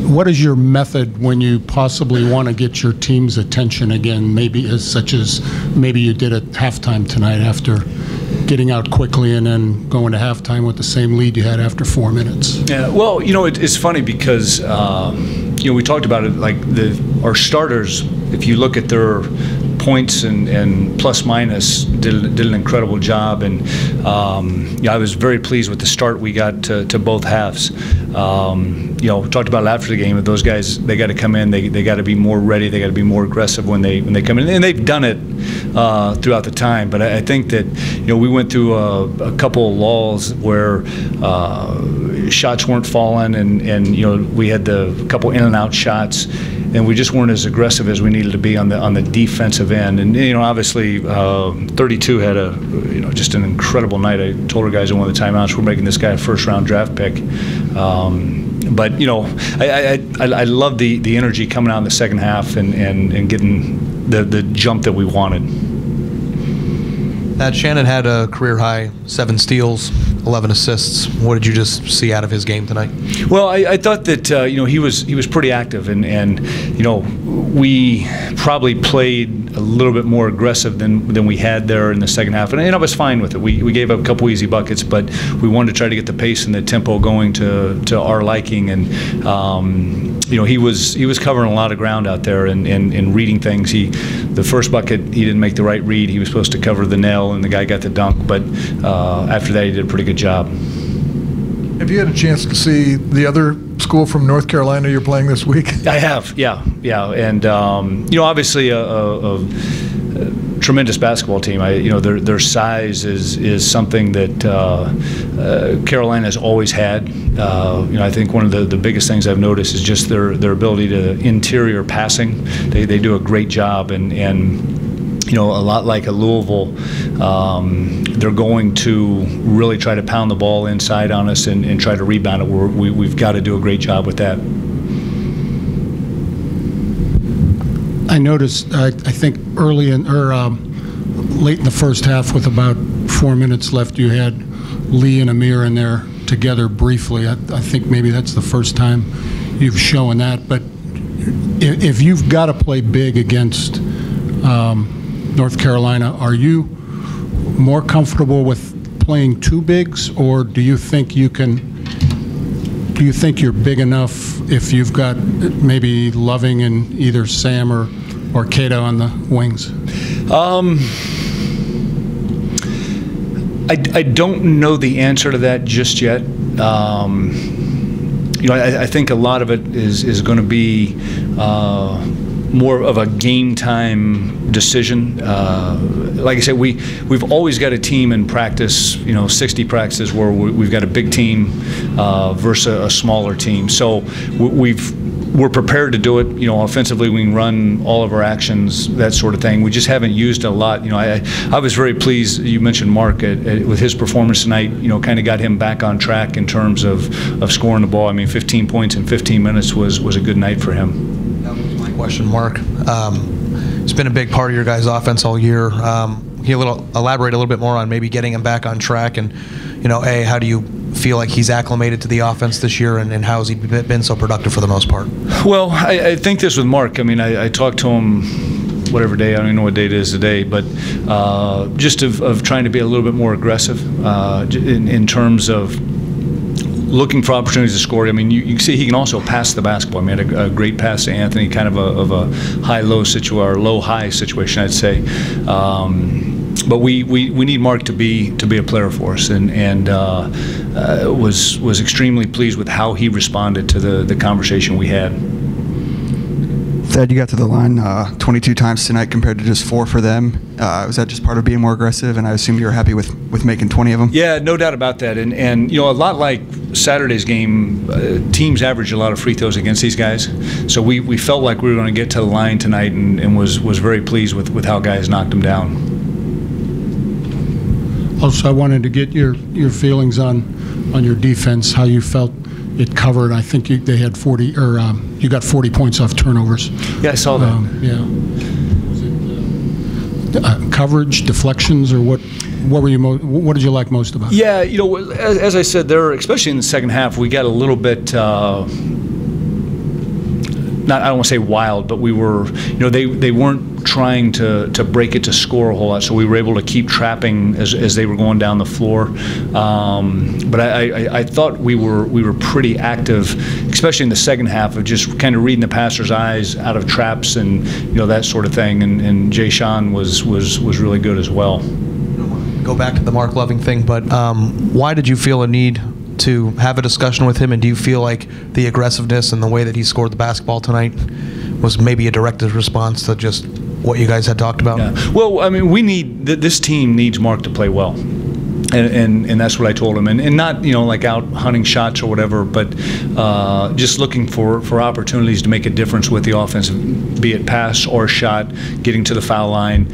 What is your method when you possibly want to get your team's attention again, maybe such as maybe you did at halftime tonight after getting out quickly and then going to halftime with the same lead you had after 4 minutes? Yeah, well, it's funny because, we talked about it, like our starters, if you look at their points and plus minus, did an incredible job, and I was very pleased with the start we got to both halves. We talked about it after the game that those guys, they got to come in, they got to be more ready, they got to be more aggressive when they come in, and they've done it throughout the time. But I think that we went through a couple of lulls where shots weren't falling, and we had the couple in and out shots, and we just weren't as aggressive as we needed to be on the defensive end. And obviously 32 had just an incredible night. I told our guys in one of the timeouts, we're making this guy a first-round draft pick. But I love the energy coming out in the second half and getting the jump that we wanted. Shannon had a career-high 7 steals, 11 assists. What did you just see out of his game tonight? Well, I thought that he was pretty active, and we probably played a little bit more aggressive than we had there in the second half, and I was fine with it. We gave up a couple easy buckets, but we wanted to try to get the pace and the tempo going to our liking, and he was covering a lot of ground out there and reading things. The first bucket, he didn't make the right read. He was supposed to cover the nail, and the guy got the dunk, but after that he did a pretty good job. Have you had a chance to see the other school from North Carolina you're playing this week? I have, yeah, and obviously a tremendous basketball team. Their size is something that Carolina has always had. I think one of the biggest things I've noticed is just their ability to interior passing. They do a great job, and a lot like a Louisville, they're going to really try to pound the ball inside on us and try to rebound it. We've got to do a great job with that. I noticed, I think late in the first half with about 4 minutes left, you had Lee and Amir in there together briefly. I think maybe that's the first time you've shown that. But if you've got to play big against North Carolina, are you more comfortable with playing 2 bigs, or do you think you're big enough if you've got maybe Loving and either Sam or Cato on the wings? I don't know the answer to that just yet. I think a lot of it is going to be more of a game time decision. Like I said, we've always got a team in practice, 60 practices where we've got a big team versus a smaller team. So we're prepared to do it. Offensively, we can run all of our actions, that sort of thing. We just haven't used it a lot. I was very pleased. You mentioned Mark with his performance tonight. Kind of got him back on track in terms of scoring the ball. I mean, 15 points in 15 minutes was a good night for him. That was my question, Mark. It's been a big part of your guys' offense all year. Can you elaborate a little bit more on maybe getting him back on track, and how do you feel like he's acclimated to the offense this year, and how has he been so productive for the most part? Well, I think this with Mark. I mean, I talked to him whatever day, I don't even know what date it is today, but just of trying to be a little bit more aggressive in terms of looking for opportunities to score. I mean, you can see he can also pass the basketball. I mean, a great pass to Anthony, kind of a high-low situation, or low-high situation, I'd say. But we need Mark to be a player for us, and was extremely pleased with how he responded to the conversation we had. Thad, you got to the line 22 times tonight compared to just 4 for them. Was that just part of being more aggressive? And I assume you were happy with making 20 of them? Yeah, no doubt about that. And a lot like Saturday's game, teams average a lot of free throws against these guys. So we felt like we were going to get to the line tonight, and was very pleased with how guys knocked them down. Also, I wanted to get your feelings on your defense, how you felt it covered. I think they had 40, or you got 40 points off turnovers. Yeah, I saw that. Yeah. Coverage, deflections, or what were you what did you like most about it? Yeah, you know, as I said, there, especially in the second half, we got a little bit. I don't want to say wild, but we were, you know, they weren't trying to break it to score a whole lot, so we were able to keep trapping as they were going down the floor. But I thought we were pretty active, especially in the second half, of just kind of reading the passer's eyes out of traps and, you know, that sort of thing. And Jay Sean was really good as well. Go back to the Mark Loving thing, but why did you feel a need to have a discussion with him, and do you feel like the aggressiveness and the way that he scored the basketball tonight was maybe a direct response to just what you guys had talked about? Yeah. Well, I mean, this team needs Mark to play well. And that's what I told him, and not, you know, like out hunting shots or whatever, but just looking for opportunities to make a difference with the offense, be it pass or shot, getting to the foul line,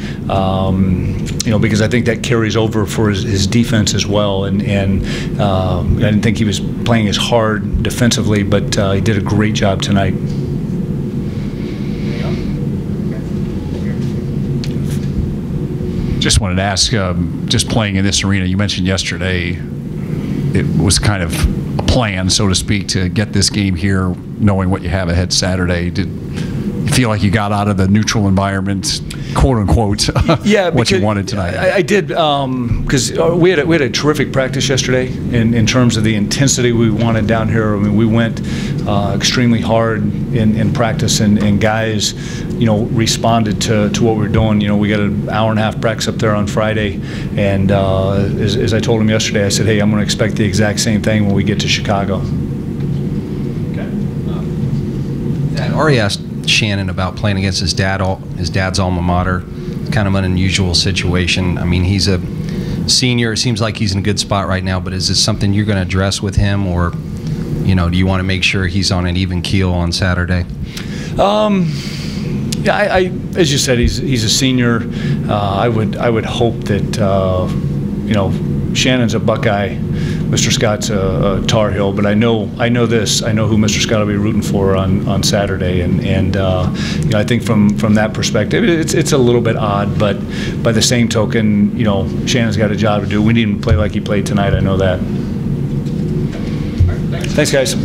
you know, because I think that carries over for his defense as well. And I didn't think he was playing as hard defensively, but he did a great job tonight. Just wanted to ask, just playing in this arena, you mentioned yesterday it was kind of a plan, so to speak, to get this game here, knowing what you have ahead Saturday. Did you feel like you got out of the neutral environment, quote unquote, yeah, what you wanted tonight? I did, because we had a terrific practice yesterday in terms of the intensity we wanted down here. I mean, we went extremely hard in practice, and guys, you know, responded to what we were doing. You know, we got an hour-and-a-half practice up there on Friday, and as I told him yesterday, I said, hey, I'm going to expect the exact same thing when we get to Chicago. Okay. I already asked Shannon about playing against his dad's alma mater. Kind of an unusual situation. I mean, he's a senior. It seems like he's in a good spot right now, but is this something you're going to address with him, or, you know, do you want to make sure he's on an even keel on Saturday? Yeah, as you said, he's a senior. I would hope that you know, Shannon's a Buckeye, Mr. Scott's a Tar Heel, but I know this. I know who Mr. Scott will be rooting for on Saturday, and you know, I think from that perspective, it's a little bit odd, but by the same token, you know, Shannon's got a job to do. We need him to play like he played tonight. I know that. Thanks, guys.